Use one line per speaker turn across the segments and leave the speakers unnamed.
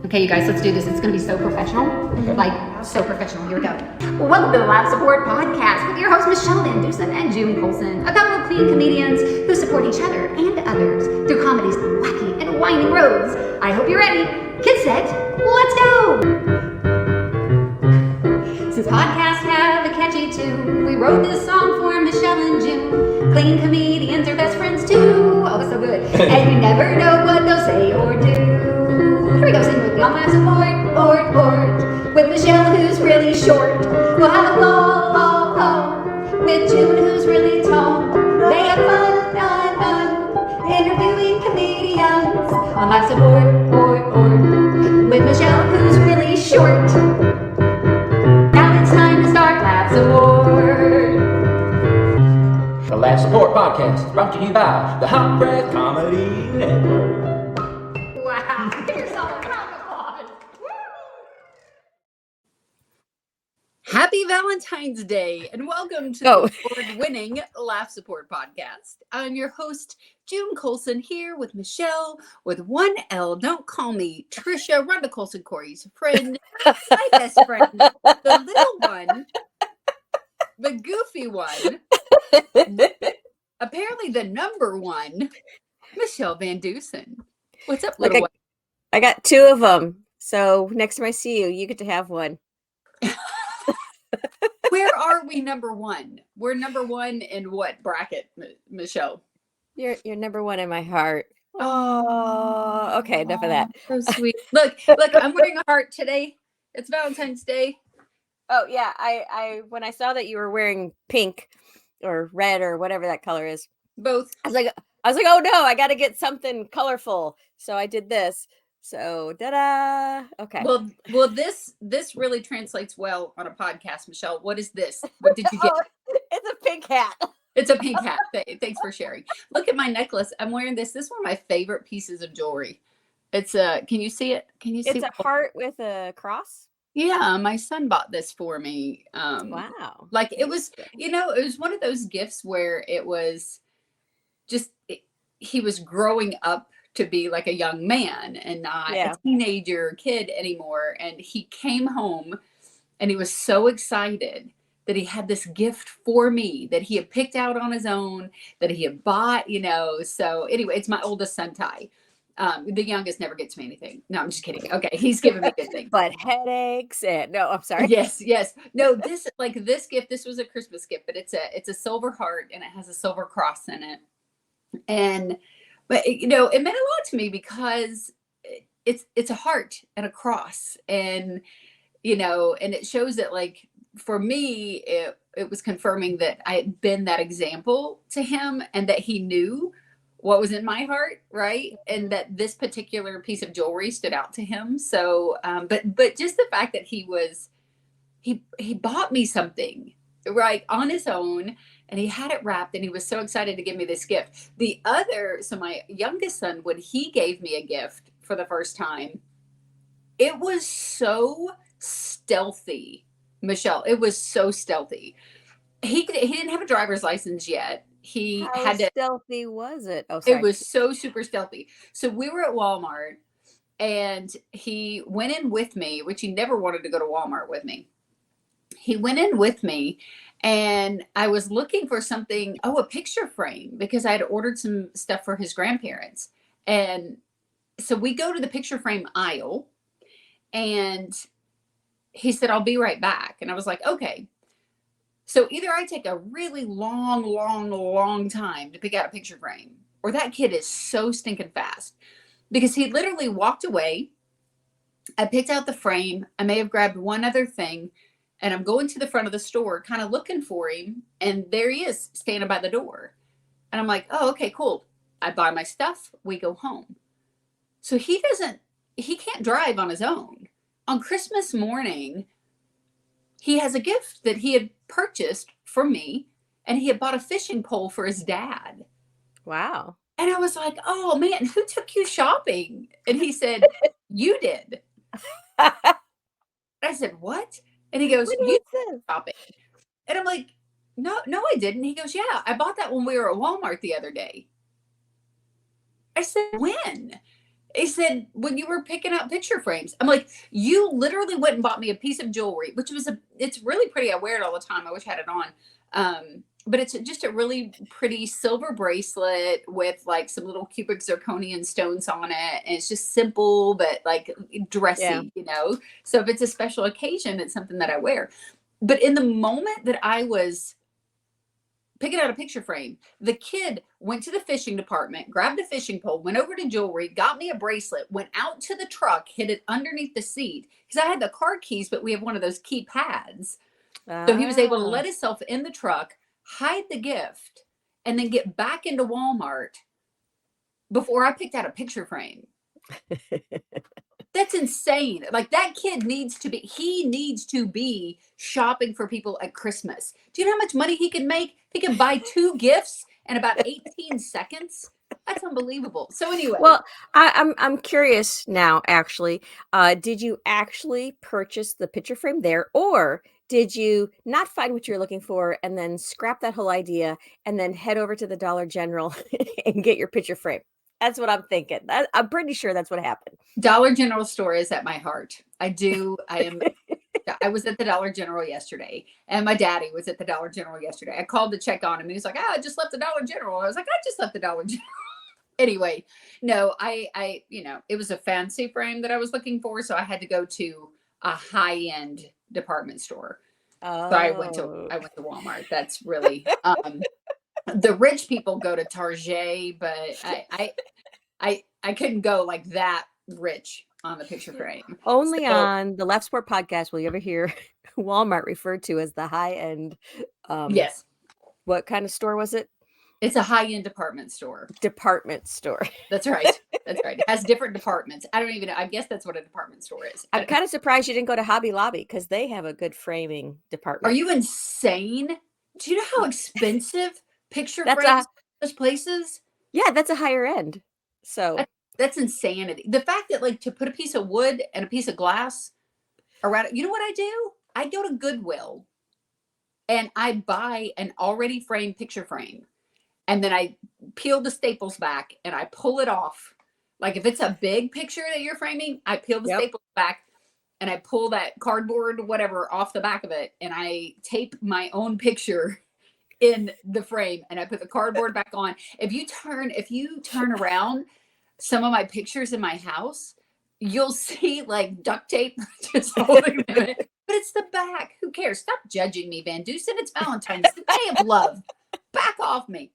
Okay, you guys, let's do this. It's going to be so professional.
Okay.
Like, so professional. Here we go. Welcome to the Live Support Podcast with your hosts, Michele VanDusen and Colson, a couple of clean comedians who support each other and others through comedy's wacky and winding roads. I hope you're ready. Get set. Let's go. Since podcasts have a catchy tune, we wrote this song for Michele and June. Clean comedians are best friends too. Oh, it's so good. And you never know what they'll say or do. Here we go, sing with me on Live Support, with Michele, who's really short. We'll have a ball, with June, who's really tall. They have fun, interviewing comedians on Live Support, with Michele, who's really short. Now it's time to start Live Support.
The Live Support Podcast is brought to you by the Hot Breath Comedy Network.
Wow, give yourself a round of applause.
Happy Valentine's Day and welcome to the award-winning Laugh Support Podcast. I'm your host, June Colson, here with Michele with one L. Don't call me Trisha. Rhonda Colson, Corey's friend, my best friend, the little one, the goofy one, apparently the number one, Michele VanDusen. What's up, little one?
I got two of them. So next time I see you, you get to have one.
Where are we number one? We're number one in what bracket, Michele?
You're number one in my heart. Oh, okay. Enough of that.
So sweet. Look, I'm wearing a heart today. It's Valentine's Day.
Oh yeah. I when I saw that you were wearing pink or red or whatever that color is,
Both.
I was like, oh no, I got to get something colorful. So I did this. So da-da. Okay.
Well, this really translates well on a podcast, Michele. What is this? What did you get?
It's a pink hat.
It's a pink hat. Thanks for sharing. Look at my necklace. I'm wearing this. This is one of my favorite pieces of jewelry. It's can you see it? Can you see
It's a heart with a cross?
Yeah, my son bought this for me.
Wow.
Like it was one of those gifts where it was just he was growing up to be like a young man and not a teenager kid anymore. And he came home and he was so excited that he had this gift for me that he had picked out on his own, that he had bought, So anyway, it's my oldest son, Ty. The youngest never gets me anything. No, I'm just kidding. Okay. He's giving me good things.
But headaches and no, I'm sorry.
Yes. No, this gift, this was a Christmas gift, but it's a silver heart and it has a silver cross in it. But it meant a lot to me because it's a heart and a cross, and and it shows that, like, for me, it was confirming that I had been that example to him and that he knew what was in my heart, right? And that this particular piece of jewelry stood out to him. So, but just the fact that he bought me something, right, on his own. And he had it wrapped and he was so excited to give me this gift. So my youngest son, when he gave me a gift for the first time, it was so stealthy, Michele. It was so stealthy. He didn't have a driver's license yet.
How stealthy was it? Oh, sorry.
It was so super stealthy. So we were at Walmart and he went in with me, which he never wanted to go to Walmart with me. He went in with me. And I was looking for something, a picture frame, because I had ordered some stuff for his grandparents. And so we go to the picture frame aisle and he said, I'll be right back. And I was like, okay. So either I take a really long time to pick out a picture frame, or that kid is so stinking fast, because he literally walked away. I picked out the frame. I may have grabbed one other thing. And I'm going to the front of the store, kind of looking for him. And there he is, standing by the door. And I'm like, oh, okay, cool. I buy my stuff. We go home. So he can't drive on his own. On Christmas morning, he has a gift that he had purchased for me. And he had bought a fishing pole for his dad.
Wow.
And I was like, oh, man, who took you shopping? And he said, you did. I said, what? And he goes, you did shopping. And I'm like, no, I didn't. He goes, yeah, I bought that when we were at Walmart the other day. I said, when? He said, when you were picking out picture frames, I'm like, you literally went and bought me a piece of jewelry, which it's really pretty. I wear it all the time. I wish I had it on. But it's just a really pretty silver bracelet with like some little cubic zirconian stones on it. And it's just simple, but like dressy, So if it's a special occasion, it's something that I wear. But in the moment that I was picking out a picture frame, the kid went to the fishing department, grabbed a fishing pole, went over to jewelry, got me a bracelet, went out to the truck, hid it underneath the seat because I had the car keys, but we have one of those key pads. So he was able to let himself in the truck, hide the gift, and then get back into Walmart before I picked out a picture frame. That's insane. Like that kid needs to be shopping for people at Christmas. Do you know how much money he can make? He can buy 2 gifts in about 18 seconds. That's unbelievable. So anyway.
Well, I'm curious now, actually. Did you actually purchase the picture frame there, or did you not find what you're looking for and then scrap that whole idea and then head over to the Dollar General and get your picture frame? That's what I'm thinking. I'm pretty sure that's what happened.
Dollar General store is at my heart. I was at the Dollar General yesterday, and my daddy was at the Dollar General yesterday. I called to check on him, and he's like, I just left the Dollar General. I was like, I just left the Dollar General. Anyway, no, I it was a fancy frame that I was looking for, so I had to go to a high-end department store.
Oh.
So I went to Walmart. That's really the rich people go to Target, but I couldn't go like that rich on the picture frame.
Only on the Left Sport podcast will you ever hear Walmart referred to as the high end.
Yes.
What kind of store was it?
It's a high-end department store.
Department store.
That's right. That's right. It has different departments. I don't even know. I guess that's what a department store is.
I'm kind of surprised you didn't go to Hobby Lobby because they have a good framing department.
Are you insane? Do you know how expensive picture frames those places?
Yeah, that's a higher end. So
that's insanity. The fact that like to put a piece of wood and a piece of glass around it, you know what I do? I go to Goodwill and I buy an already framed picture frame. And then I peel the staples back and I pull it off. Like if it's a big picture that you're framing, I peel the staples back and I pull that cardboard, whatever, off the back of it. And I tape my own picture in the frame and I put the cardboard back on. If you turn around some of my pictures in my house, you'll see like duct tape just holding them in. But it's the back. Who cares? Stop judging me, VanDusen. It's Valentine. It's the day of love. Back off me.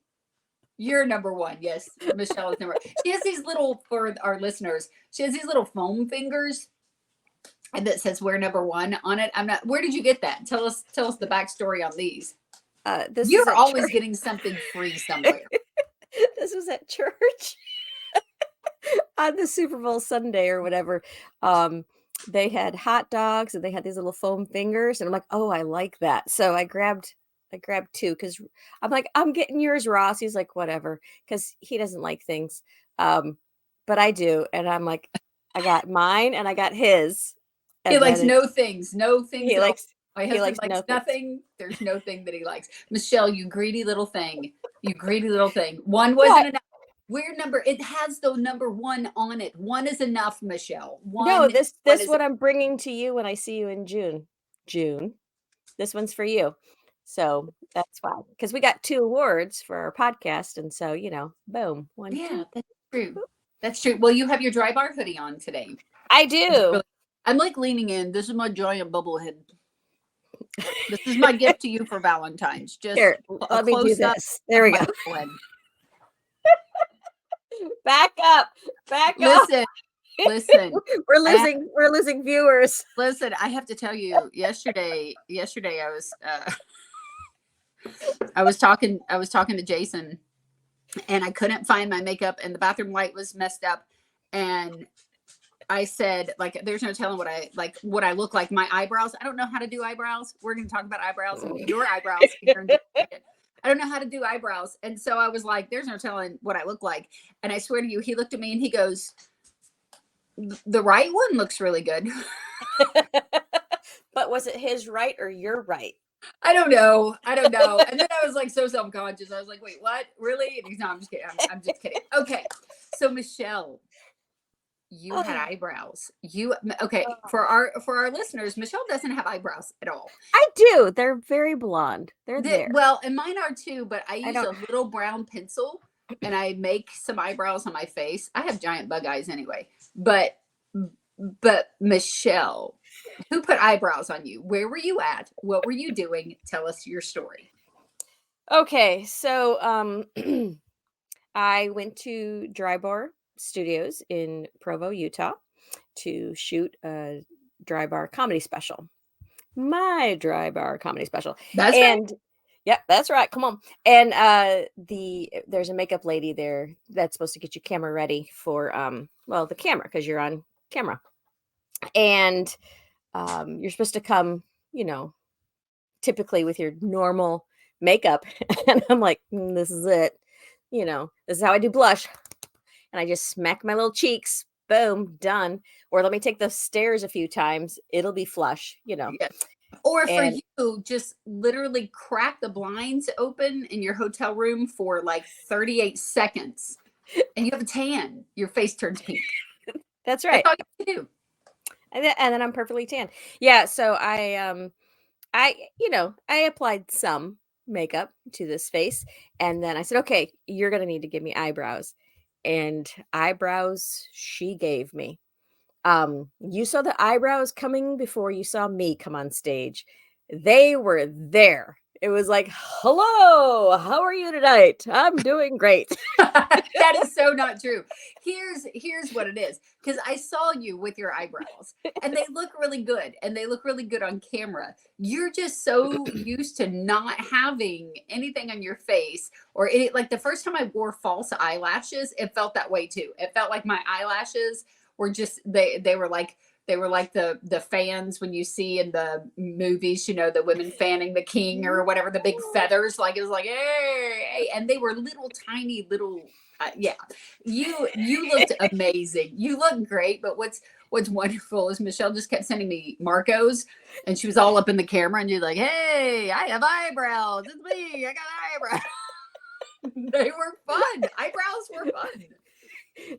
You're number one. Yes, Michele is number one. She has these little, for our listeners, she has these little foam fingers and that says we're number one on it. Where did you get that? Tell us the backstory on these. You're always getting something free somewhere.
This was at church on the Super Bowl Sunday or whatever. They had hot dogs and they had these little foam fingers. And I'm like, oh, I like that. So I grabbed 2 because I'm like, I'm getting yours, Ross. He's like, whatever, because he doesn't like things. But I do. And I'm like, I got mine and I got his.
He likes no things.
He likes
my husband likes nothing. There's no thing that he likes. Michele, you greedy little thing. One wasn't enough. We're it has the number 1 on it. 1 is enough, Michele.
No, this what I'm bringing to you when I see you in June. This one's for you. So that's why, because we got 2 awards for our podcast. And so, boom. 1, 2.
That's true. That's true. Well, you have your DRYBAR hoodie on today.
I do.
I'm like leaning in. This is my giant bubblehead. This is my gift to you for Valentine's. Just
here, let me do this. There we go. Back up.
Listen.
We're losing viewers.
Listen, I have to tell you, yesterday I was talking to Jason and I couldn't find my makeup and the bathroom light was messed up. And I said, like, there's no telling what I look like. My eyebrows. I don't know how to do eyebrows. We're going to talk about eyebrows. Your eyebrows. I don't know how to do eyebrows. And so I was like, there's no telling what I look like. And I swear to you, he looked at me and he goes, the right one looks really good.
But was it his right or your right?
I don't know. And then I was like so self-conscious. I was like, wait, what? Really? And he's no, I'm just kidding. I'm just kidding. Okay. So Michele, you had eyebrows. Okay, for our listeners, Michele doesn't have eyebrows at all.
I do. They're very blonde. They're there.
Well, and mine are too, but I use
don't-
a little brown pencil and I make some eyebrows on my face. I have giant bug eyes anyway. But Michele, who put eyebrows on you? Where were you at? What were you doing? Tell us your story.
Okay, so I went to DRYBAR Studios in Provo, Utah, to shoot a DRYBAR Comedy Special. My DRYBAR Comedy Special.
That's right.
And yep, that's right. Come on. And there's a makeup lady there that's supposed to get your camera ready for the camera, because you're on camera. And you're supposed to come, typically with your normal makeup. And I'm like, this is it. This is how I do blush. And I just smack my little cheeks. Boom, done. Or let me take the stairs a few times. It'll be flush,
Yeah. Or for
And-
you, just literally crack the blinds open in your hotel room for like 38 seconds and you have a tan. Your face turns pink.
That's right.
That's all you have to do.
And then I'm perfectly tan. Yeah. So I applied some makeup to this face. And then I said, okay, you're going to need to give me eyebrows. And eyebrows she gave me. You saw the eyebrows coming before you saw me come on stage. They were there. It was like, hello, how are you tonight? I'm doing great.
That is so not true. Here's what it is. Because I saw you with your eyebrows and they look really good and they look really good on camera. You're just so used to not having anything on your face or any, like the first time I wore false eyelashes, it felt that way too. It felt like my eyelashes were just they were like the fans when you see in the movies, the women fanning the king or whatever, the big feathers, like it was like, hey, and they were little tiny little yeah. You looked amazing. You look great, but what's wonderful is Michele just kept sending me Marcos and she was all up in the camera and you're like, hey, I have eyebrows. It's me. I got eyebrows. They were fun. Eyebrows were fun.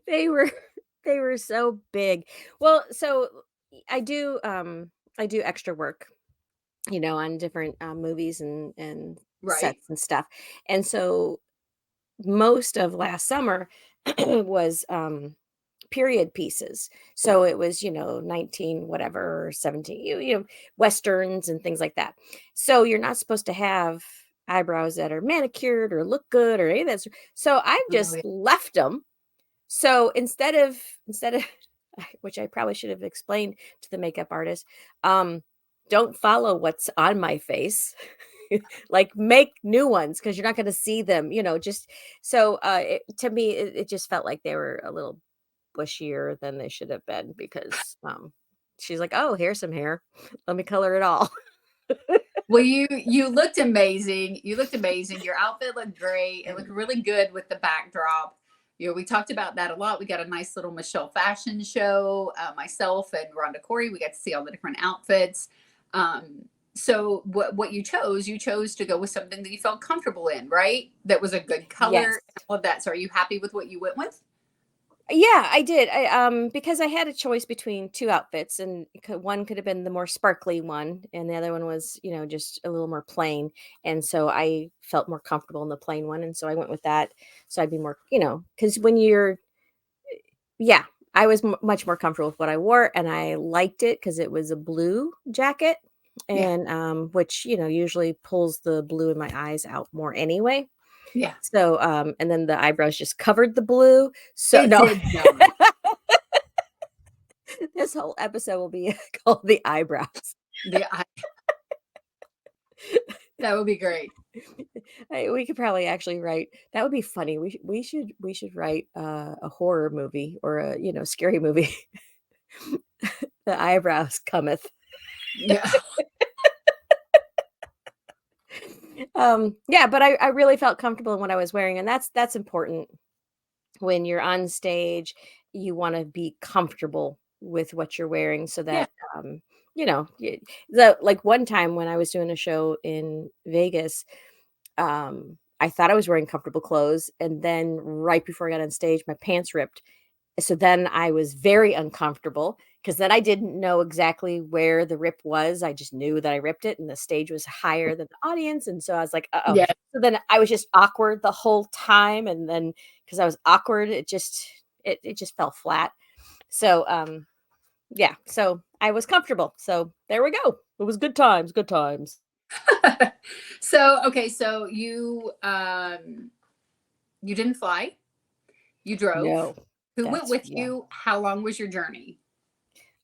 They were so big. Well, so I do extra work, on different movies and
Right.
sets and stuff. And so most of last summer was period pieces. So it was, 19 whatever or 17, westerns and things like that. So you're not supposed to have eyebrows that are manicured or look good or any of that. So I've just left them. So instead of which I probably should have explained to the makeup artist, don't follow what's on my face. Like make new ones because you're not going to see them, just so to me it just felt like they were a little bushier than they should have been because she's like, oh, here's some hair, let me color it all.
Well, you looked amazing. You looked amazing. Your outfit looked great. It looked really good with the backdrop. We talked about that a lot. We got a nice little Michele fashion show. Myself and Rhonda Corey, we got to see all the different outfits. So what you chose to go with something that you felt comfortable in, right? That was a good color.
Yes.
And all of that. So are you happy with what you went with?
Yeah, I did. Because I had a choice between two outfits, and one could have been the more sparkly one, and the other one was, just a little more plain. And so I felt more comfortable in the plain one, and so I went with that. So I'd be more, because when I was much more comfortable with what I wore, and I liked it because it was a blue jacket, and which usually pulls the blue in my eyes out more anyway.
Yeah.
So, and then the eyebrows just covered the blue. So no, this whole episode will be called the eyebrows.
That would be great.
We could probably actually write. That would be funny. We should write a horror movie or a scary movie. The eyebrows cometh.
Yeah.
But I really felt comfortable in what I was wearing, and that's important. When you're on stage, you want to be comfortable with what you're wearing so that like one time when I was doing a show in Vegas, I thought I was wearing comfortable clothes, and then right before I got on stage, my pants ripped So then I was very uncomfortable because then I didn't know exactly where the rip was. I just knew that I ripped it and the stage was higher than the audience. And so I was like, uh-oh.
Yeah.
So then I was just awkward the whole time. And then because I was awkward, it just fell flat. So yeah, so I was comfortable. So there we go. It was good times, good times.
So okay, so you didn't fly, you drove.
No,
Who went with
yeah.
you? How long was your journey?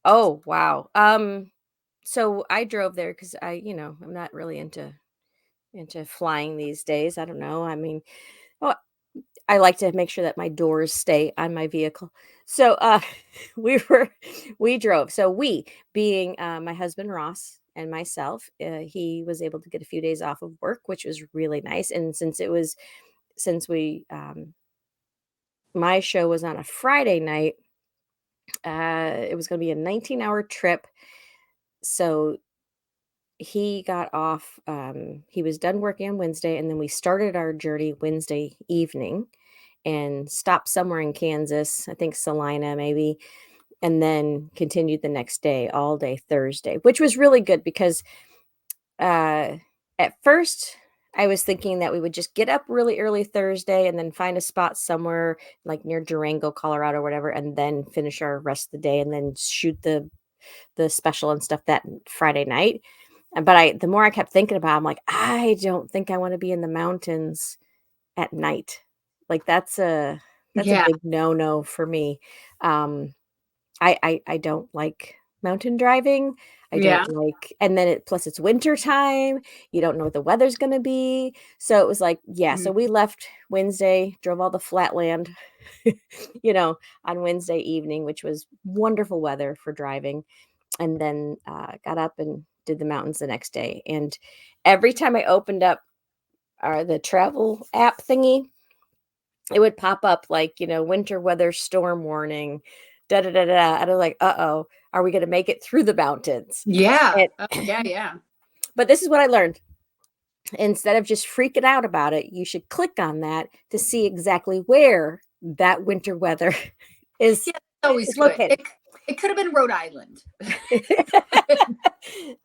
Oh, wow. So I drove there because I'm not really into flying these days. I don't know. I mean, well, I like to make sure that my doors stay on my vehicle. So we drove. So we being my husband Ross and myself, he was able to get a few days off of work, which was really nice. And since we my show was on a Friday night, it was going to be a 19-hour trip. So he got off. He was done working on Wednesday, and then we started our journey Wednesday evening and stopped somewhere in Kansas, I think Salina maybe, and then continued the next day, all day Thursday, which was really good because uh, at first I was thinking that we would just get up really early Thursday and then find a spot somewhere like near Durango, Colorado, or whatever, and then finish our rest of the day and then shoot the special and stuff that Friday night. But the more I kept thinking about it, I'm like, I don't think I want to be in the mountains at night. Like that's a
Yeah.
big no-no for me. Um, I don't like mountain driving. I
Yeah.
don't like, and then plus it's winter time. You don't know what the weather's going to be. So it was like, yeah.
Mhm.
So we left Wednesday, drove all the flatland, on Wednesday evening, which was wonderful weather for driving, and then got up and did the mountains the next day. And every time I opened up the travel app thingy, it would pop up like, winter weather storm warning, da da da da. And I was like, uh-oh, are we going to make it through the mountains?
Yeah.
And,
Oh, yeah, yeah.
but this is what I learned. Instead of just freaking out about it, you should click on that to see exactly where that winter weather is,
Yeah, it's always
is
good.
located.
It could have been Rhode Island.
I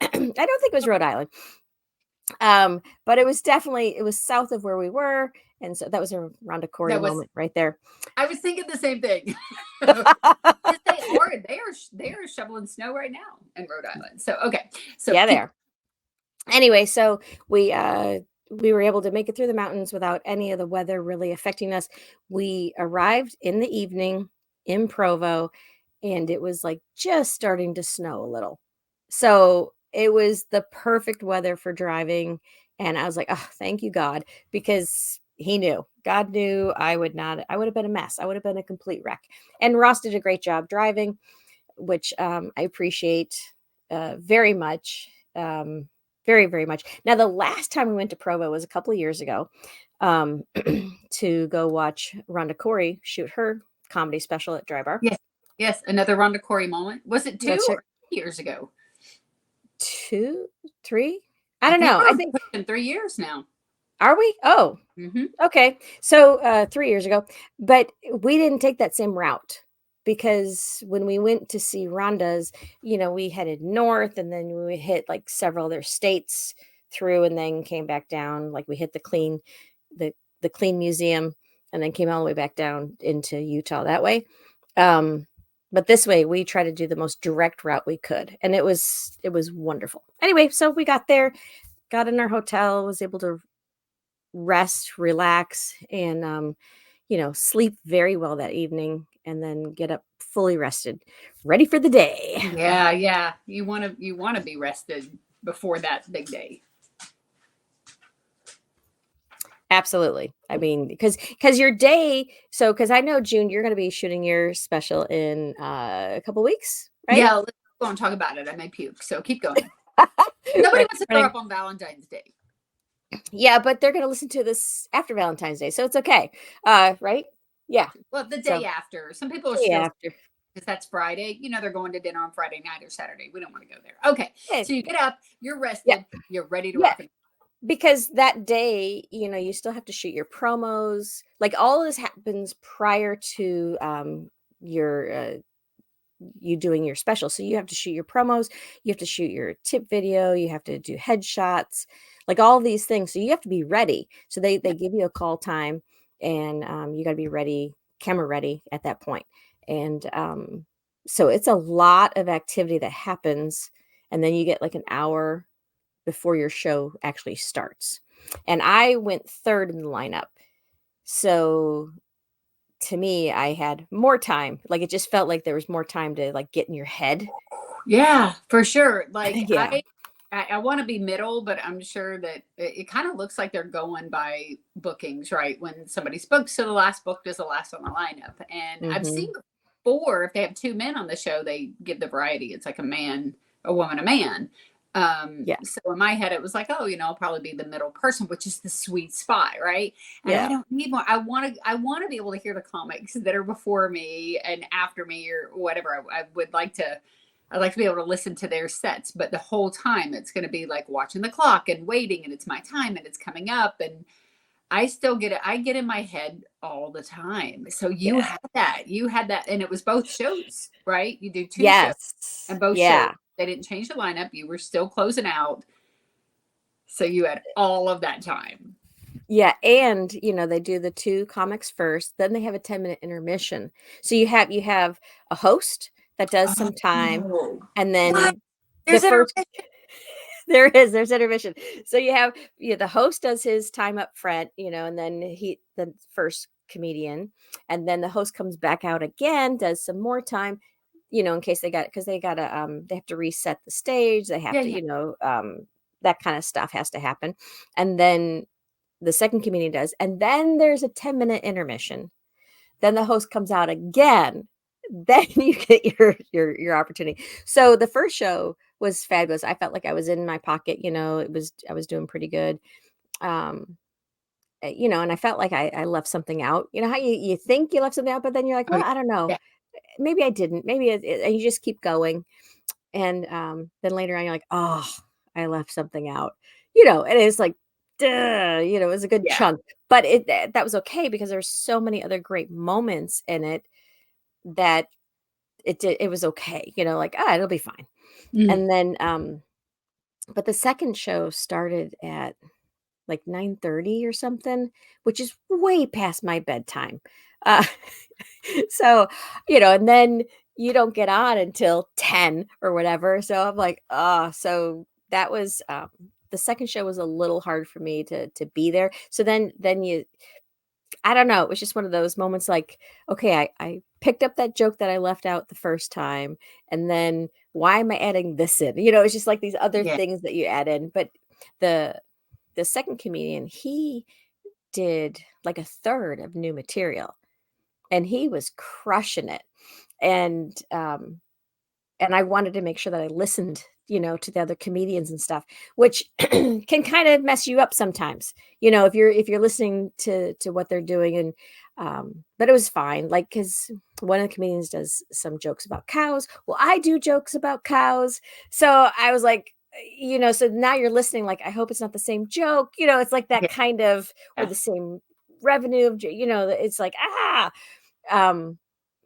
don't think it was Rhode Island. But it was south of where we were. And so that was a Rhonda Corey
That was
moment right there.
I was thinking the same thing. Yes, they are shoveling snow right now in Rhode Island. So okay. So
Yeah, there. Anyway, so we were able to make it through the mountains without any of the weather really affecting us. We arrived in the evening in Provo, and it was like just starting to snow a little. So it was the perfect weather for driving. And I was like, oh, thank you, God, because God knew I would have been a mess. I would have been a complete wreck. And Ross did a great job driving, which I appreciate very much. Very, very much. Now, the last time we went to Provo was a couple of years ago to go watch Rhonda Corey shoot her comedy special at DRYBAR.
yes, yes, another Rhonda Corey moment. Was it 2
That's
or 3 years ago?
2, 3? I don't know.
We're
I think,
pushing 3 years now.
are we? Oh,
Mm-hmm.
okay. So 3 years ago, but we didn't take that same route because when we went to see Rhonda's, we headed north and then we hit like several other states through and then came back down. Like we hit the Clean Museum and then came all the way back down into Utah that way. But this way we try to do the most direct route we could. And it was wonderful. Anyway, so we got there, got in our hotel, was able to rest, relax, and sleep very well that evening, and then get up fully rested, ready for the day.
Yeah, yeah. You want to be rested before that big day.
Absolutely. I mean, because your day. So, because I know June, you're going to be shooting your special in a couple weeks, right?
Yeah, let's go and talk about it. I may puke, so keep going. Nobody wants to throw up on Valentine's Day.
Yeah, but they're going to listen to this after Valentine's Day, so it's okay. Right? Yeah.
Well, the day after. Some people are
Day
still
after.
because that's Friday. They're going to dinner on Friday night or Saturday. We don't want to go there. Okay. So you get up, you're rested, you're ready to rock.
Because that day, you still have to shoot your promos. Like all of this happens prior to you doing your special. So you have to shoot your promos, you have to shoot your tip video, you have to do headshots, like all these things. So you have to be ready. So they give you a call time, and you got to be ready, camera ready at that point. And so it's a lot of activity that happens, and then you get like an hour before your show actually starts. And I went third in the lineup. So to me, I had more time. Like it just felt like there was more time to like get in your head.
Yeah, for sure. Like
Yeah.
I want to be middle, but I'm sure that it kind of looks like they're going by bookings, right? When somebody's booked, so the last booked is the last on the lineup. And I've
Mm-hmm.
seen before, if they have two men on the show, they give the variety. It's like a man, a woman, a man.
Yeah.
So in my head, it was like, oh, I'll probably be the middle person, which is the sweet spot, right? And I
Yeah.
don't need more. I want to be able to hear the comics that are before me and after me or whatever. I'd like to be able to listen to their sets, but the whole time it's going to be like watching the clock and waiting, and it's my time and it's coming up, and I still get it. I get in my head all the time. So you
Yeah.
had that, and it was both shows, right? You do two shows,
Yes.
and both shows
Yeah.
they didn't change the lineup. You were still closing out, so you had all of that time.
Yeah. And they do the two comics first, then they have a 10-minute intermission. So you have a host that does some time,
Oh,
and
what?
then the
There's
first
intermission.
there's intermission. So you have the host does his time up front, and then the first comedian, and then the host comes back out again, does some more time, in case because they gotta they have to reset the stage, they have
Yeah,
to,
yeah,
that kind of stuff has to happen. And then the second comedian does, and then there's a 10-minute intermission. Then the host comes out again. Then you get your opportunity. So the first show was fabulous. I felt like I was in my pocket. I was doing pretty good. Um, and I felt like I left something out. You know how you think you left something out, but then you're like,
oh,
well, I don't know.
yeah,
Maybe I didn't. Maybe and you just keep going. And then later on, you're like, oh, I left something out. And it's like, duh, it was a good
yeah,
chunk. But that was okay because there's so many other great moments in it that it was okay, like, it'll be fine.
Mhm.
And then but the second show started at like 9:30 or something, which is way past my bedtime. Uh so, and then you don't get on until 10 or whatever. So I'm like, so that was the second show was a little hard for me to be there. So then I don't know. It was just one of those moments like, okay, I picked up that joke that I left out the first time. And then why am I adding this in? It's just like these other
Yeah,
things that you add in. But the second comedian, he did like a third of new material, and he was crushing it. And I wanted to make sure that I listened, to the other comedians and stuff, which can kind of mess you up sometimes, if you're listening to what they're doing. And but it was fine, like, because one of the comedians does some jokes about cows. Well, I do jokes about cows, so I was like, so now you're listening, like, I hope it's not the same joke, it's like that
yeah,
kind of, or
yeah.
the same revenue of it's like, um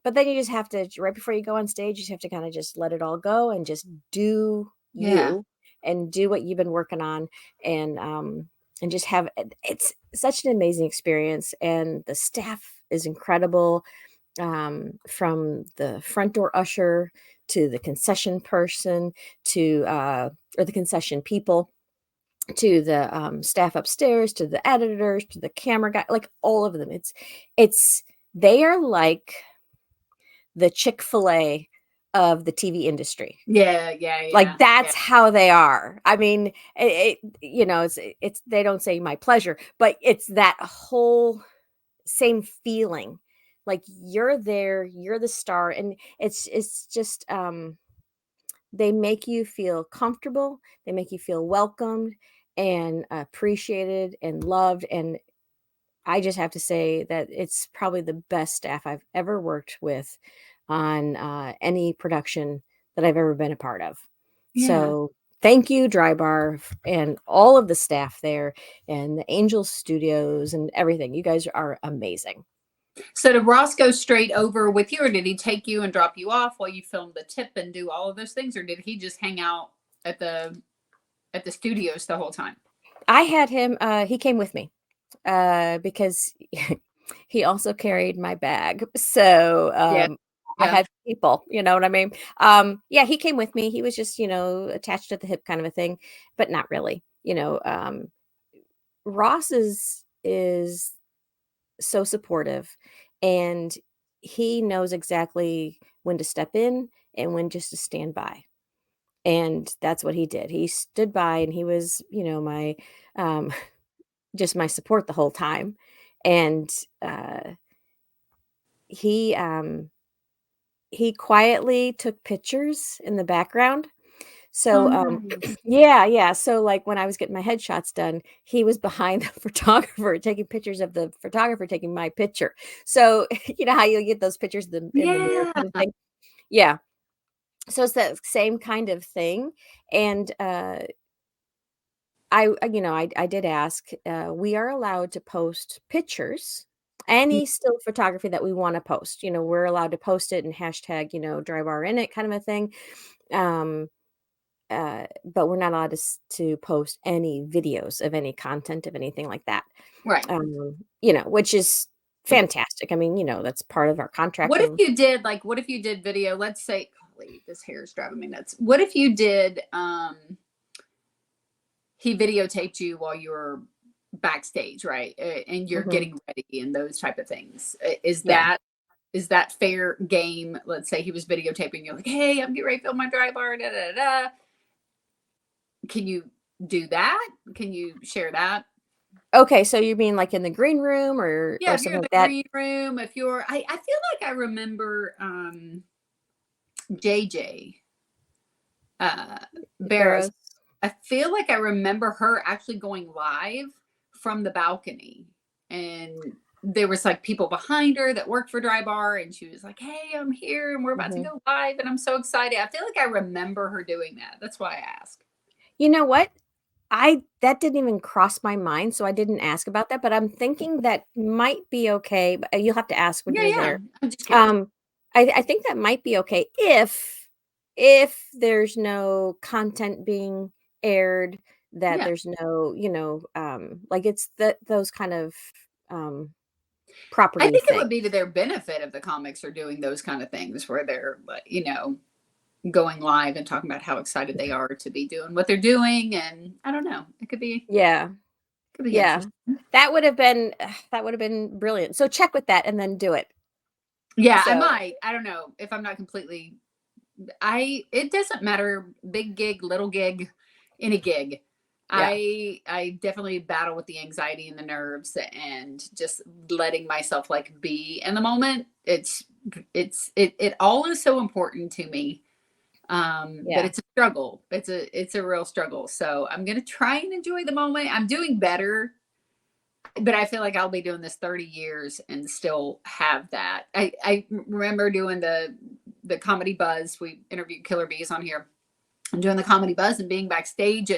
but then you just have to, right before you go on stage, you just have to kind of just let it all go and just do
Yeah.
you, and do what you've been working on. And just have it's such an amazing experience, and the staff is incredible, from the front door usher to the concession person to or the concession people, to the staff upstairs, to the editors, to the camera guy, like all of them. It's they are like the Chick-fil-A of the TV industry.
Yeah, yeah,
Like,
yeah, yeah.
that's how they are. I mean, it's they don't say my pleasure, but it's that whole same feeling. Like, you're there, you're the star, and it's just they make you feel comfortable, they make you feel welcomed and appreciated and loved. And I just have to say that it's probably the best staff I've ever worked with on any production that I've ever been a part of.
Yeah.
So thank you, Drybar, and all of the staff there, and the Angel Studios and everything. You guys are amazing.
So did Ross go straight over with you, or did he take you and drop you off while you filmed the tip and do all of those things, or did he just hang out at the studios the whole time?
I had him. He came with me because he also carried my bag. So
Yeah.
I
Yeah.
had people, you know what I mean? Yeah, he came with me. He was just, attached at the hip kind of a thing, but not really. Ross is so supportive, and he knows exactly when to step in and when just to stand by. And that's what he did. He stood by, and he was, my um just my support the whole time. And he he quietly took pictures in the background.
Oh,
So
nice.
yeah. So like when I was getting my headshots done, he was behind the photographer taking pictures of the photographer taking my picture. So you know how you get those pictures in the mirror
Yeah.
kind of thing. Yeah. So it's that same kind of thing. And I did ask, we are allowed to post pictures, any still photography that we want to post. We're allowed to post it and hashtag, drybar in it kind of a thing. Um, but we're not allowed to post any videos of any content of anything like that.
Right.
Which is fantastic. I mean, that's part of our contract.
What if
And
you did what if you did video? Let's say, golly, this hair is driving me nuts. What if you did he videotaped you while you were backstage, right? And you're
Mhm.
getting ready and those type of things.
Yeah.
Is that fair game? Let's say he was videotaping you, like, hey, I'm getting ready to film my dry bar, da da da. Can you do that? Can you share that?
Okay, so you mean like in the green room
Yeah,
or
if you're in
something like
the
that?
green room, if you're I feel like I remember JJ Barrows.
Barrows.
I feel like I remember her actually going live from the balcony, and there was like people behind her that worked for Dry Bar, and she was like, "Hey, I'm here, and we're about to
Mhm.
go live, and I'm so excited." I feel like I remember her doing that. That's why I asked.
You know what? I That didn't even cross my mind, so I didn't ask about that, but I'm thinking that might be okay, but you'll have to ask when
Yeah,
you're
yeah.
there.
I'm just curious.
Um, I think that might be okay if there's no content being aired, that
Yeah,
there's no, like it's those kind of um
I
property
think it would
thing.
be to their benefit if the comics are doing those kind of things where they're like, going live and talking about how excited they are to be doing what they're doing, and I don't know. It
Yeah.
could be
Yeah.
interesting.
That would have been brilliant. So check with that and then do it.
Yeah, I
So,
might. I don't know if I'm not completely. It doesn't matter, big gig, little gig, any gig.
yeah.
I definitely battle with the anxiety and the nerves and just letting myself like be in the moment. It all is so important to me. But
Yeah.
it's a struggle. It's a real struggle. So I'm gonna try and enjoy the moment. I'm doing better, but I feel like I'll be doing this 30 years and still have that. I remember doing the comedy buzz. We interviewed Killer Bees on here. I'm doing the comedy buzz and being backstage,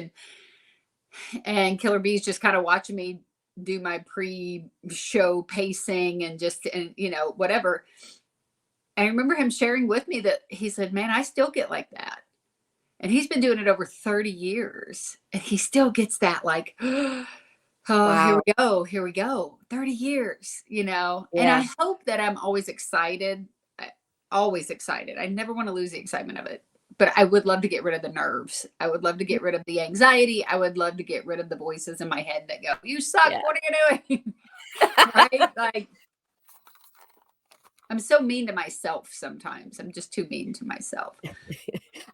and Killer Bees just kind of watching me do my pre-show pacing and just and whatever. And I remember him sharing with me that he said, "Man, I still get like that." And he's been doing it over 30 years, and he still gets that like oh,
Wow.
here we go, 30 years, and
Yeah.
I hope that I'm always excited, always excited. I never want to lose the excitement of it, but I would love to get rid of the nerves. I would love to get rid of the anxiety. I would love to get rid of the voices in my head that go, you suck,
Yeah.
what are you doing? Right, like I'm so mean to myself sometimes. I'm just too mean to myself.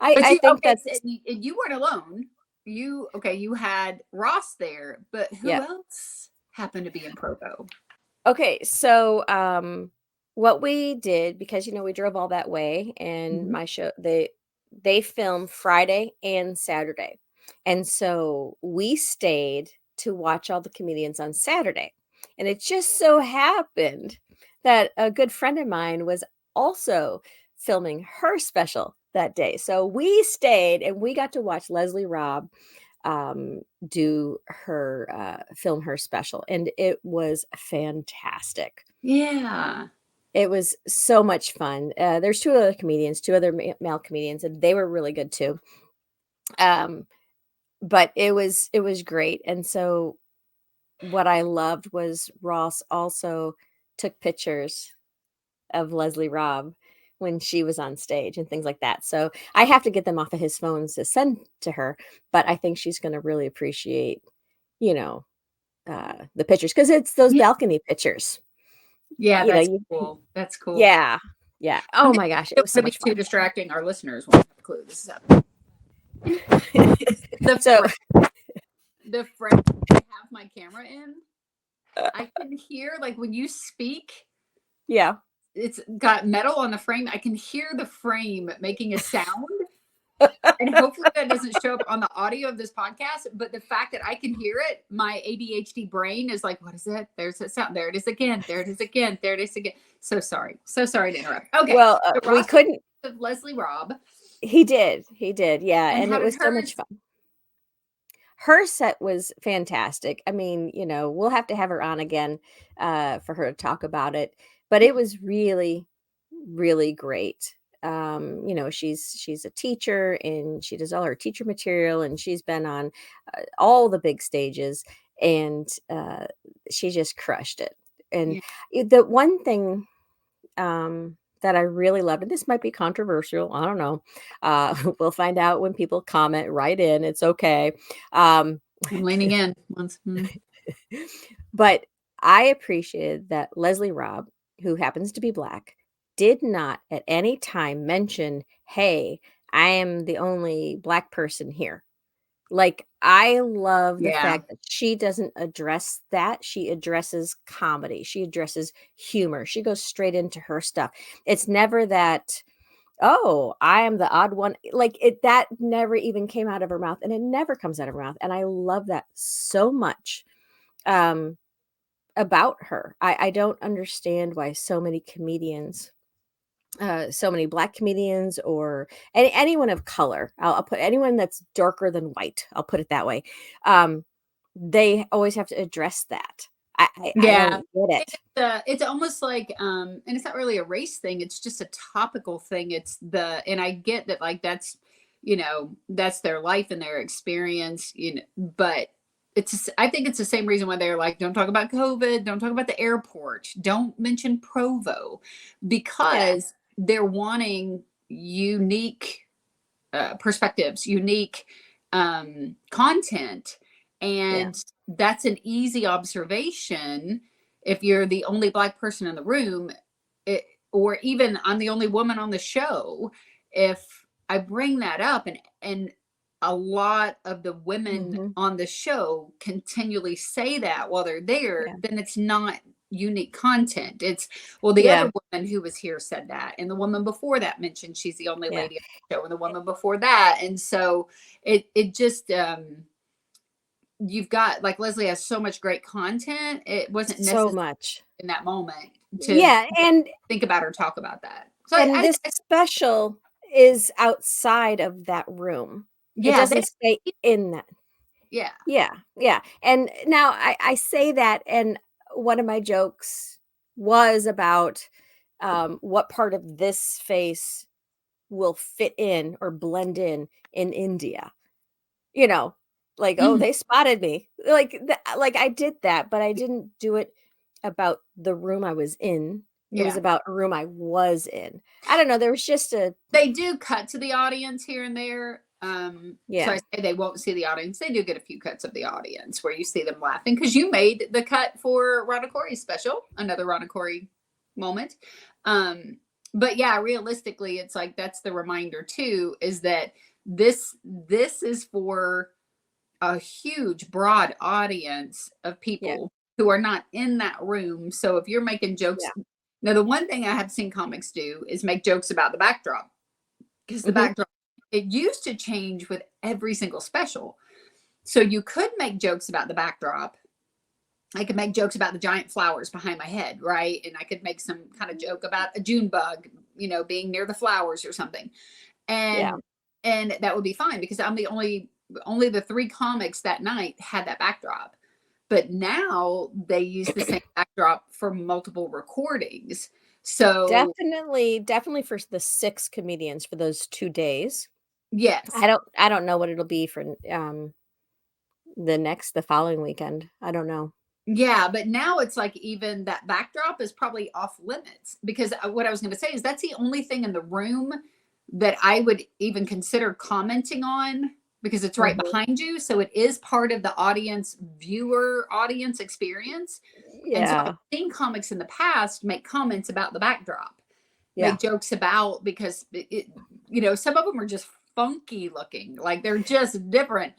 I
But
I
you
think
okay, so
that's
you weren't alone. You had Ross there, but who
yeah.
else happened to be in Provo?
Okay, so what we did, because we drove all that way, and
Mhm.
my show they film Friday and Saturday. And so we stayed to watch all the comedians on Saturday. And it just so happened that a good friend of mine was also filming her special that day. So we stayed and we got to watch Leslie Robb do her film her special, and it was fantastic.
Yeah.
It was so much fun. There's two other comedians, two other male comedians, and they were really good too. But it was great. And so what I loved was Ross also took pictures of Leslie Robb when she was on stage and things like that. So I have to get them off of his phones to send to her, but I think she's going to really appreciate, you know, the pictures because it's those
Yeah.
balcony pictures.
Yeah,
You know,
that's cool. That's cool.
yeah, yeah. Oh my gosh, it
Don't
was so
want to be
much
too
fun.
distracting. Our listeners won't have a clue. This is happening. The
So
the frame I have my camera in, I can hear like when you speak,
yeah,
it's got metal on the frame. I can hear the frame making a sound. And hopefully that doesn't show up on the audio of this podcast. But the fact that I can hear it, my ADHD brain is like, what is it? There's a sound. There it is again. There it is again. There it is again. So sorry. So sorry to interrupt. Okay.
well,
So
we
Ross
couldn't.
of Leslie Robb.
He did, yeah,
And
and
how
it
did
was so much
hers?
fun. Her set was fantastic. I mean, we'll have to have her on again for her to talk about it, but it was really, really great. She's a teacher and she does all her teacher material, and she's been on all the big stages, and she just crushed it. And
Yeah.
the one thing that I really loved, and this might be controversial, I don't know. We'll find out when people comment. Right in, it's okay. Um,
I'm leaning in once.
but I appreciated that Leslie Robb, who happens to be Black, did not at any time mention, "Hey, I am the only Black person here." Like, I love the
Yeah.
fact that she doesn't address that. She addresses comedy. She addresses humor. She goes straight into her stuff. It's never that, "Oh, I am the odd one." Like, that never even came out of her mouth, and it never comes out of her mouth. And I love that so much um, about her. I don't understand why so many comedians, so many Black comedians, or anyone of color. I'll put anyone that's darker than white. I'll put it that way. Um, they always have to address that. I
Yeah.
don't get it.
It's almost like and it's not really a race thing, it's just a topical thing. And I get that, like, that's, that's their life and their experience, but I think it's the same reason why they're like, don't talk about COVID, don't talk about the airport, don't mention Provo,
Yeah,
because they're wanting unique perspectives, unique content.
yeah,
And that's an easy observation if you're the only Black person in the room, or even I'm the only woman on the show. If I bring that up, and a lot of the women
mhm,
on the show continually say that while they're there,
yeah,
then it's not unique content. It's, well, the
yeah,
other woman who was here said that, and the woman before that mentioned she's the only
yeah.
lady on the show, and the woman before that. And so it just you've got, like, Leslie has so much great content. It wasn't
So
necessary
much.
in that moment to
Yeah,
think about or talk about that. So
and this special is outside of that room. It
yeah,
doesn't stay in that.
yeah.
Yeah, yeah. And now I say that, and one of my jokes was about what part of this face will fit in or blend in India. You know, like, "Oh,
Mhm.
they spotted me." Like I did that, but I didn't do it about the room I was in. It was
Yeah.
about a room I was in. I don't know, there was just a
They do cut to the audience here and there. So I
yeah.
say they won't see the audience. They do get a few cuts of the audience where you see them laughing, because you made the cut for Rana Corey's special, another Rana Corey moment. But yeah, realistically, it's like that's the reminder too, is that this is for a huge, broad audience of
Yeah,
people who are not in that room. So if you're making jokes,
yeah.
now the one thing I have seen comics do is make jokes about the backdrop, because the
Mhm.
backdrop, it used to change with every single special. So you could make jokes about the backdrop. I could make jokes about the giant flowers behind my head, right? And I could make some kind of joke about a June bug, being near the flowers or something.
Yeah.
And that would be fine, because I'm the only the three comics that night had that backdrop. but now they use the same backdrop for multiple recordings. So
Definitely for the 6 comedians for those 2 days.
yes.
I don't know what it'll be for the following weekend. I don't know.
Yeah, but now it's like even that backdrop is probably off limits, because what I was going to say is that's the only thing in the room that I would even consider commenting on, because it's right behind you. So it is part of the audience experience. And so
Yeah.
I've seen comics in the past make comments about the backdrop,
Yeah.
make jokes about, because some of them are just funky looking, like they're just different.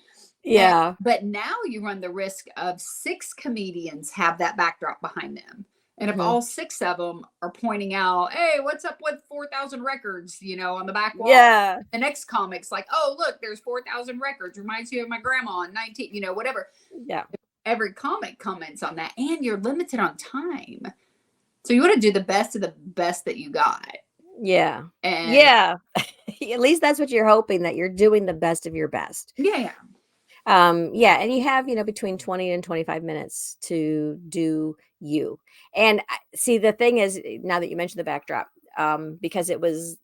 Yeah.
But now you run the risk of 6 comedians have that backdrop behind them. And if all 6 of them are pointing out, hey, what's up with 4,000 records, on the back wall?
Yeah.
The next comic's like, oh, look, there's 4,000 records. Reminds you of my grandma in 19, whatever.
Yeah.
Every comic comments on that, and you're limited on time. So you want to do the best of the best that you got.
Yeah.
And
yeah. At least that's what you're hoping, that you're doing the best of your best.
Yeah.
Yeah. And you have, between 20 and 25 minutes to do you. And see, the thing is, now that you mentioned the backdrop, because it was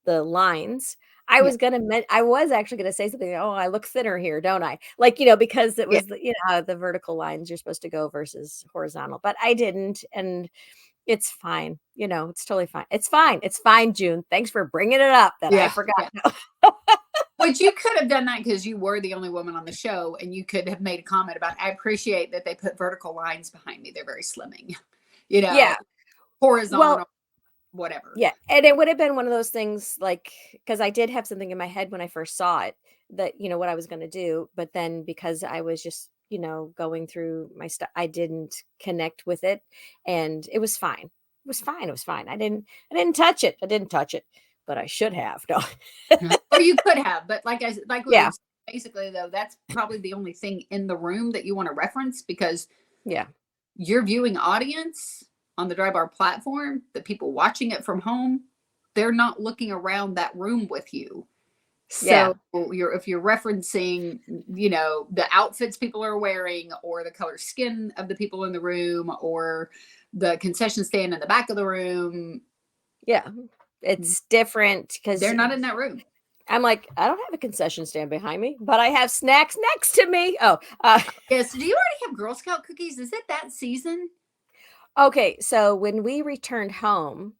the lines, I was actually gonna say something. Oh, I look thinner here, don't I? Like, because it was the vertical lines you're supposed to go versus horizontal, but I didn't, and it's fine. It's totally fine. It's fine. It's fine, June. Thanks for bringing it up that I forgot.
Yeah. Which you could have done that because you were the only woman on the show, and you could have made a comment about, I appreciate that they put vertical lines behind me. They're very slimming,
Yeah.
horizontal, whatever.
Yeah. And it would have been one of those things, like, because I did have something in my head when I first saw it, that, what I was going to do. But then because I was just, going through my stuff, I didn't connect with it, and it was fine. It was fine. It was fine. I didn't touch it. I didn't touch it, but I should have. No.
Or you could have, but
Yeah.
Basically though, that's probably the only thing in the room that you want to reference, because
Yeah.
your viewing audience on the DRYBAR platform, the people watching it from home, they're not looking around that room with you. So if you're referencing, the outfits people are wearing, or the color skin of the people in the room, or the concession stand in the back of the room.
Yeah. It's different because
they're not in that room.
I'm like, I don't have a concession stand behind me, but I have snacks next to me. Oh,
yes. Do you already have Girl Scout cookies? Is it that season?
Okay. So when we returned home,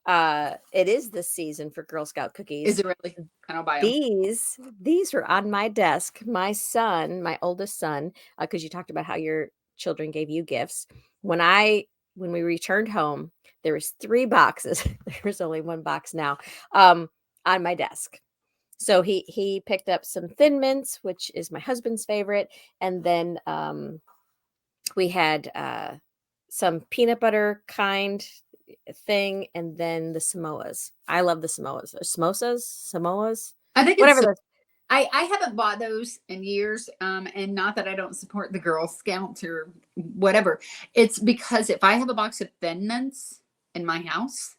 it is the season for Girl Scout cookies.
Is it really? I don't buy them.
These were on my desk. My son, my oldest son, because you talked about how your children gave you gifts. When we returned home, there was 3 boxes. There's only 1 box now, on my desk. So he picked up some Thin Mints, which is my husband's favorite, and then we had some peanut butter kind thing, and then the Samoas. I love the Samoas. Or Samoas.
I think
whatever.
I haven't bought those in years, and not that I don't support the Girl Scouts or whatever. It's because if I have a box of Thin Mints in my house,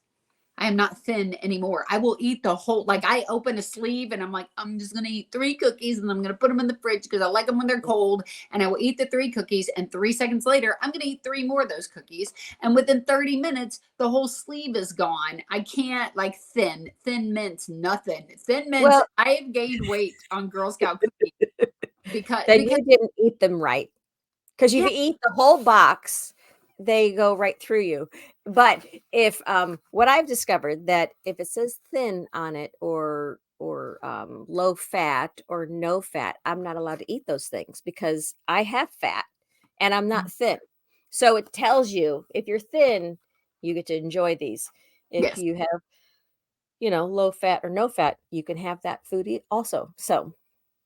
I am not thin anymore. I will eat the whole, like, I open a sleeve and I'm like, I'm just going to eat 3 cookies, and I'm going to put them in the fridge because I like them when they're cold. And I will eat the 3 cookies, and 3 seconds later, I'm going to eat 3 more of those cookies. And within 30 minutes, the whole sleeve is gone. I can't, like, Thin Mints, nothing. Thin Mints,
Well,
I have gained weight on Girl Scout cookies because
you didn't eat them right. Because you eat the whole box, they go right through you. But if what I've discovered, that if it says thin on it, or low fat or no fat, I'm not allowed to eat those things because I have fat and I'm not thin. So it tells you, if you're thin, you get to enjoy these. If you have, low fat or no fat, you can have that food also. So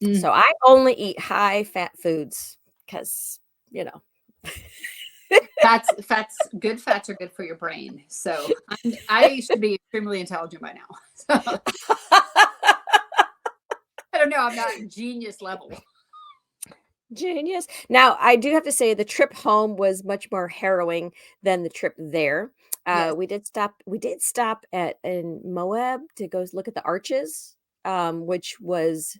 I only eat high fat foods because,
good fats are good for your brain. So I should be extremely intelligent by now. So, I don't know. I'm not genius level.
Genius. Now, I do have to say the trip home was much more harrowing than the trip there.
Yes.
We did stop in Moab to go look at the arches, which was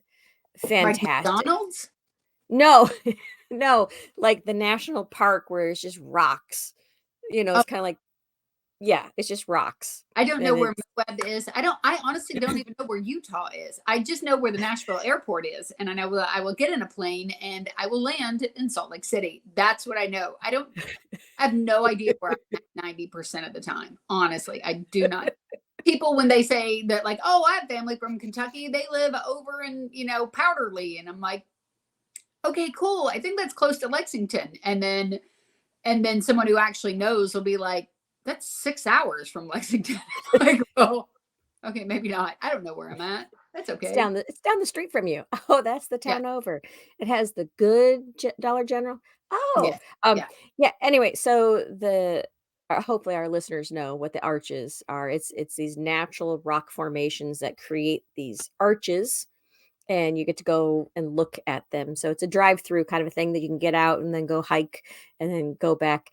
fantastic.
Like McDonald's?
No, no, like the national park where it's just rocks.
Oh,
It's kind of like, yeah, it's just rocks.
I don't know
And
where
it's
Moab is. I honestly don't even know where Utah is. I just know where the Nashville airport is. And I know that I will get in a plane and I will land in Salt Lake City. That's what I know. I have no idea where I'm at 90% of the time. Honestly, I do not. People, when they say that, like, oh, I have family from Kentucky, they live over in, Powderly. And I'm like, okay, cool. I think that's close to Lexington. And then someone who actually knows will be like, that's 6 hours from Lexington. Like, oh, okay, maybe not. I don't know where I'm at. That's okay.
it's down the street from you. Oh, that's the
Yeah.
town over. It has the good Dollar General. Oh,
Yeah.
um,
Yeah.
yeah. Anyway, so hopefully our listeners know what the arches are. It's these natural rock formations that create these arches, and you get to go and look at them. So it's a drive-through kind of a thing that you can get out and then go hike and then go back.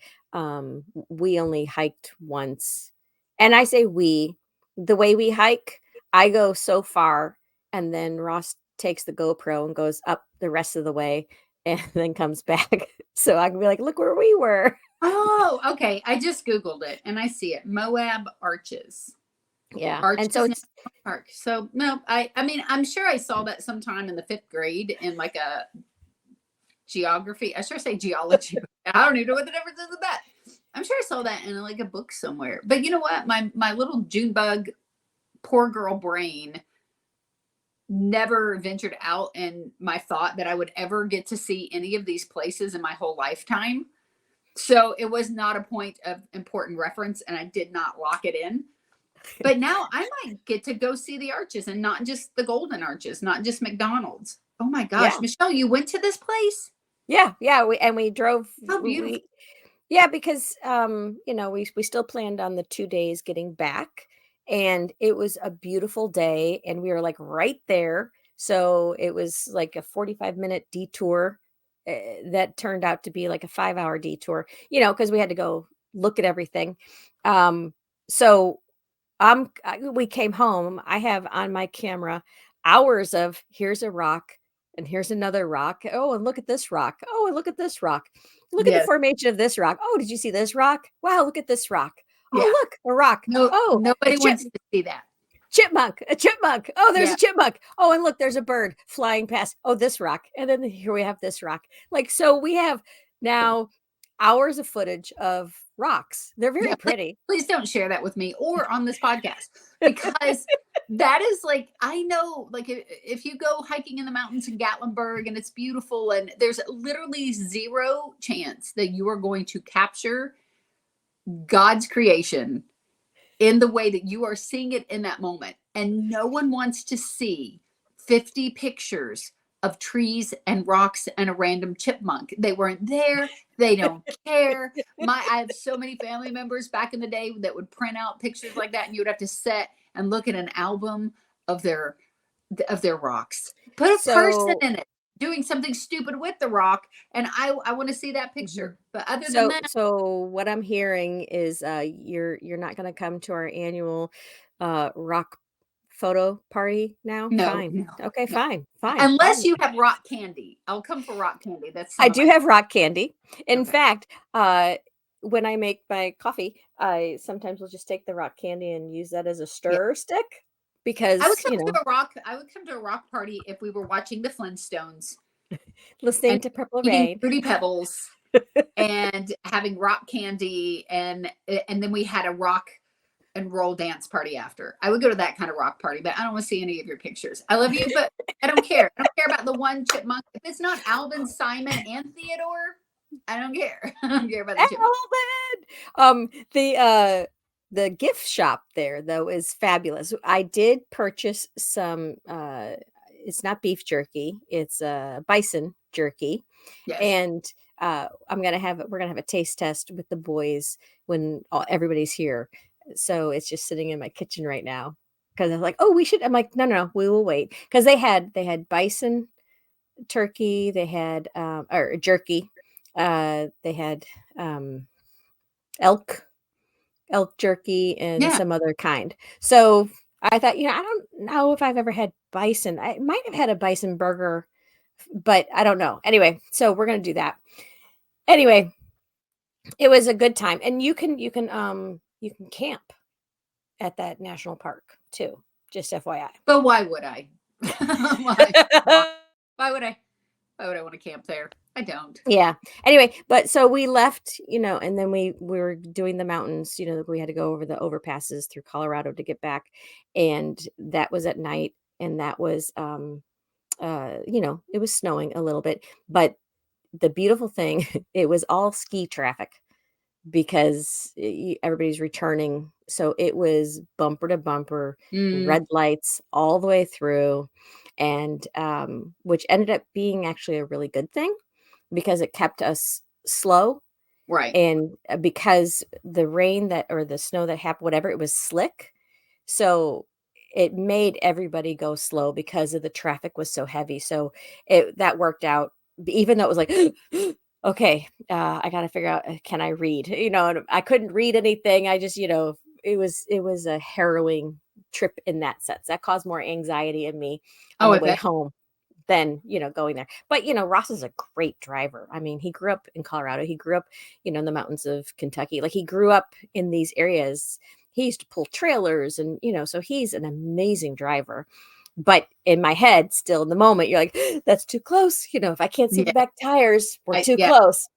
We only hiked once. And I say the way we hike, I go so far and then Ross takes the GoPro and goes up the rest of the way and then comes back. So I can be like, look where we were.
Oh, okay. I just Googled it and I see it. Moab Arches.
Yeah. And
Arches
so
National
it's
Park. So no, I mean, I'm sure I saw that sometime in the 5th grade in like a geography. I sure say geology. But I don't even know what the difference is with that. I'm sure I saw that in like a book somewhere. But you know what? My little June bug, poor girl brain never ventured out in my thought that I would ever get to see any of these places in my whole lifetime. So it was not a point of important reference and I did not lock it in. But now I might get to go see the arches and not just the golden arches, not just McDonald's. Oh my gosh,
yeah.
Michelle, you went to this place?
Yeah, yeah, we drove
How beautiful.
yeah, because we still planned on the 2 days getting back, and it was a beautiful day and we were like right there. So it was like a 45-minute detour that turned out to be like a 5-hour detour, because we had to go look at everything. So we came home. I have on my camera hours of here's a rock and here's another rock. Oh, and look at this rock. Oh, and look at this rock. Look at the
Yes.
formation of this rock. Oh, did you see this rock? Wow, look at this rock.
Yeah.
Oh, look, a rock.
No,
Oh, a
nobody wants to see that.
chipmunk, a chipmunk. Oh, there's
Yeah.
a chipmunk. Oh, and look, there's a bird flying past. Oh, this rock. And then here we have this rock. Like, so we have now hours of footage of rocks. They're very
Yeah,
pretty.
please don't share that with me or on this podcast because that is like, I know, like if you go hiking in the mountains in Gatlinburg and it's beautiful and there's literally zero chance that you are going to capture God's creation in the way that you are seeing it in that moment. And no one wants to see 50 pictures of trees and rocks and a random chipmunk. They weren't there. They don't care. I have so many family members back in the day that would print out pictures like that, and you would have to sit and look at an album of their rocks. Put a person
So
in it doing something stupid with the rock, and I want to see that picture. But other than that,
So what I'm hearing is you're not going to come to our annual rock photo party now.
no,
Fine.
no,
Okay,
no.
fine. Fine.
Unless
Fine.
you have rock candy. I'll come for rock candy. That's some
I
of
do
my
have rock candy. In
okay.
fact, when I make my coffee, I sometimes will just take the rock candy and use that as a
Yeah.
stir stick
I would
because,
come to a rock party if we were watching the Flintstones
listening
and
to Purple
eating
Rain.
Fruity Pebbles and having rock candy and then we had a rock and roll dance party after. I would go to that kind of rock party, but I don't want to see any of your pictures. I love you, but I don't care. I don't care about the one chipmunk. If it's not Alvin, Simon, and Theodore, I don't care. I don't care about the chipmunk.
The gift shop there though is fabulous. I did purchase some it's not beef jerky, it's bison jerky.
Yes.
And we're gonna have a taste test with the boys when everybody's here. So it's just sitting in my kitchen right now because I'm like, oh, we should. I'm like, no, we will wait because they had bison turkey, they had or jerky, they had elk jerky and
Yeah.
some other kind. So I thought, I don't know if I've ever had bison. I might have had a bison burger but I don't know. Anyway, so we're going to do that. Anyway, it was a good time. And you can camp at that national park too. Just FYI.
But why would I? why, why would I? Why would I want to camp there? I don't.
Yeah. Anyway, but so we left, and then we were doing the mountains, we had to go over the overpasses through Colorado to get back. And that was at night. And that was it was snowing a little bit. But the beautiful thing, it was all ski traffic because everybody's returning. So it was bumper to bumper, red lights all the way through. And which ended up being actually a really good thing because it kept us slow.
Right.
And because the rain or the snow that happened, whatever, it was slick. So it made everybody go slow because of the traffic was so heavy. So that worked out, even though it was like, okay, I got to figure out, can I read? And I couldn't read anything. I just, it was a harrowing trip in that sense. That caused more anxiety in me on the way home than, going there. But, Ross is a great driver. I mean, he grew up in Colorado. He grew up, in the mountains of Kentucky. Like he grew up in these areas. He used to pull trailers and, so he's an amazing driver. But in my head, still in the moment, you're like, that's too close. If I can't see the back tires, we're too close.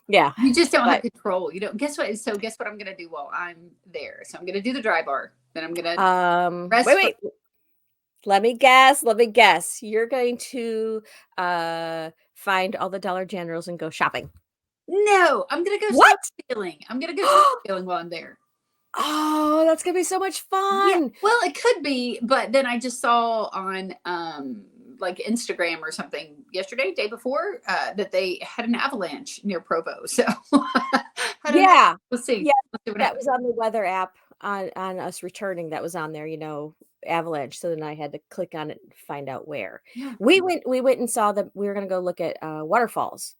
Yeah.
You just don't have control. You don't. Guess what? So guess what I'm going to do while I'm there? So I'm going to do the dry bar. Then I'm going to
wait. Let me guess. You're going to find all the Dollar Generals and go shopping.
No, I'm going to go shopping. I'm going to go shopping while I'm there.
Oh, that's going to be so much fun.
Yeah, well, it could be, but then I just saw on like Instagram or something yesterday, day before, that they had an avalanche near Provo. So we'll see.
Yeah, that was on the weather app on us returning. That was on there, avalanche. So then I had to click on it and find out where.
Yeah.
We went and saw that we were going to go look at waterfalls.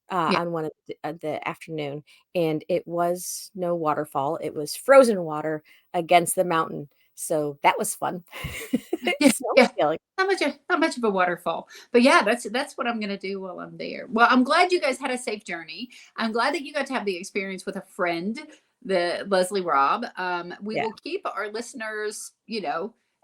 On one of the afternoon, and it was no waterfall. It was frozen water against the mountain. So that was fun.
Not much of a waterfall, but yeah, that's what I'm going to do while I'm there. Well, I'm glad you guys had a safe journey. I'm glad that you got to have the experience with a friend, the Leslie Robb. We will keep our listeners,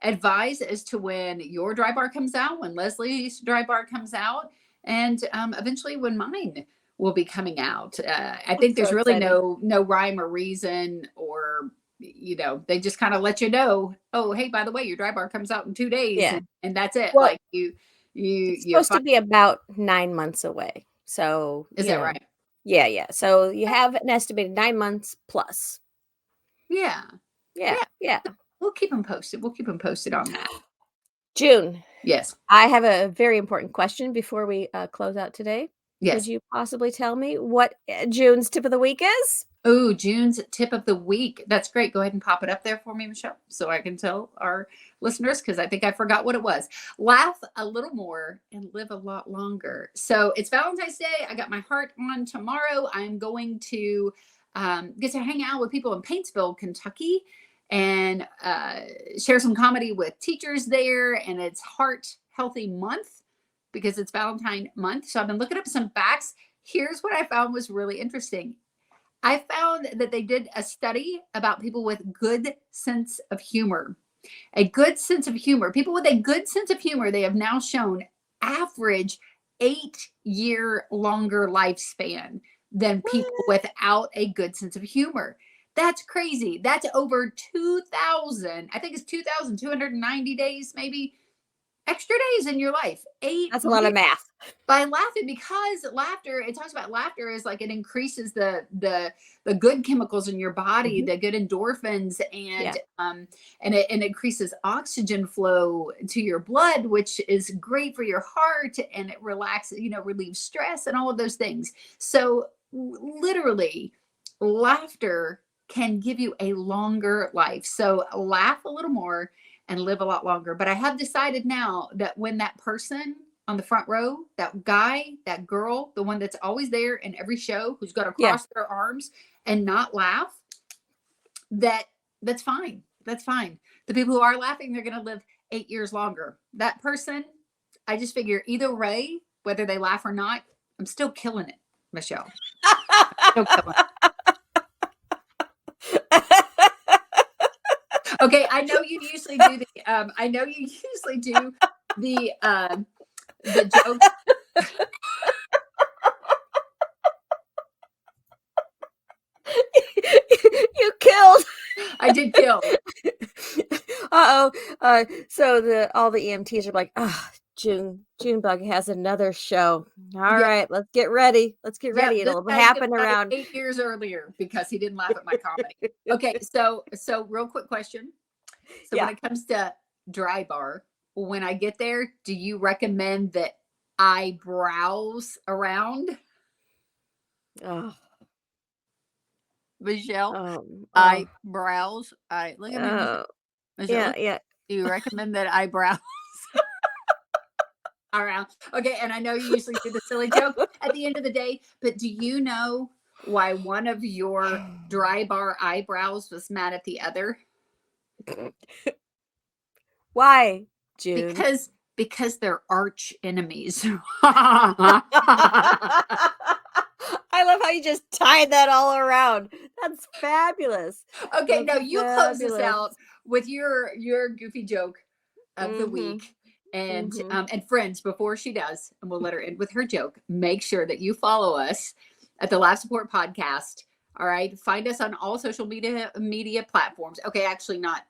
advised as to when your dry bar comes out, when Leslie's dry bar comes out, and eventually when mine will be coming out. I think there's really no rhyme or reason, or they just kind of let you know, oh, hey, by the way, your dry bar comes out in 2 days, and that's it. Well, like it's
supposed to be about 9 months away. So
is that right?
Yeah. So you have an estimated 9 months plus.
Yeah. We'll keep them posted. On that.
June.
Yes.
I have a very important question before we close out today.
Yes.
Could you possibly tell me what June's tip of the week is?
Oh, June's tip of the week. That's great. Go ahead and pop it up there for me, Michelle, so I can tell our listeners, because I think I forgot what it was. Laugh a little more and live a lot longer. So it's Valentine's Day. I got my heart on tomorrow. I'm going to get to hang out with people in Paintsville, Kentucky, and share some comedy with teachers there. And it's Heart Healthy Month, because it's Valentine month. So I've been looking up some facts. Here's what I found was really interesting. I found that they did a study about people with good sense of humor. A good sense of humor. People with a good sense of humor, they have now shown average 8-year longer lifespan than people without a good sense of humor. That's crazy. That's over 2,000. I think it's 2,290 days, maybe, extra days in your life.
That's a lot of math.
By laughing, because laughter, it talks about laughter is like it increases the good chemicals in your body, the good endorphins, and it increases oxygen flow to your blood, which is great for your heart, and it relaxes, relieves stress and all of those things. So literally, laughter can give you a longer life. So laugh a little more and live a lot longer. But I have decided now that when that person on the front row, that guy, that girl, the one that's always there in every show, who's got to cross their arms and not laugh, that's fine. That's fine. The people who are laughing, they're going to live 8 years longer. That person, I just figure either way, whether they laugh or not, I'm still killing it, Michele. Still killing it. Okay, I know you usually do the joke.
You killed.
I did kill.
Uh-oh. So all the EMTs are like, oh, Junebug has another show. All
Yeah.
right, let's get ready. Let's get
Yeah,
ready.
this
It'll
guy's
happen
gonna die
around
8 years earlier because he didn't laugh at my comedy. Okay, so real quick question. So
Yeah.
when it comes to DRYBAR, when I get there, do you recommend that I browse around,
Oh,
Michele?
oh,
I look at me,
oh,
Michele.
yeah, yeah.
Do you recommend that I browse around? Okay, and I know you usually do the silly joke at the end of the day, but do you know why one of your DRYBAR eyebrows was mad at the other?
Why, June?
Because they're arch enemies.
I love how you just tied that all around. That's fabulous.
Okay,
That's
now you close this
fabulous.
out with your goofy joke of the
Mhm,
week. And
mhm.
and friends, before she does, and we'll let her end with her joke, make sure that you follow us at the Laugh Support Podcast. All right. Find us on all social media platforms. Okay, actually not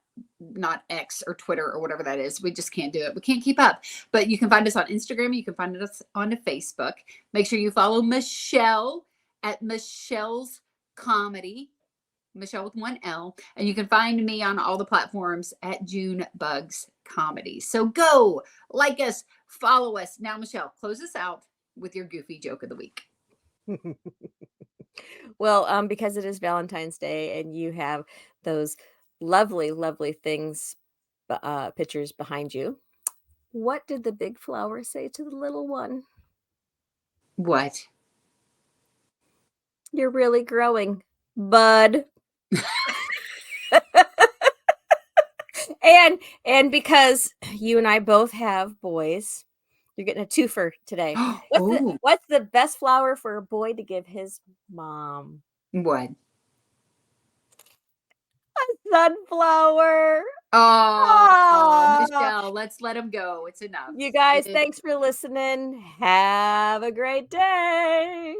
X or Twitter or whatever that is. We just can't do it. We can't keep up. But you can find us on Instagram. You can find us on Facebook. Make sure you follow Michele at Michelle's Comedy. Michele with one L. And you can find me on all the platforms at Junebugs Comedy. So go like us, follow us. Now, Michele, close us out with your goofy joke of the week.
Well, because it is Valentine's Day and you have those lovely, lovely things, pictures behind you, what did the big flower say to the little one?
What?
You're really growing, bud. And because you and I both have boys, you're getting a twofer today.
Oh,
What's the best flower for a boy to give his mom?
what?
Sunflower.
Oh,
Aw.
Michele, let's let him go. It's enough.
You guys, thanks for listening. Have a great day.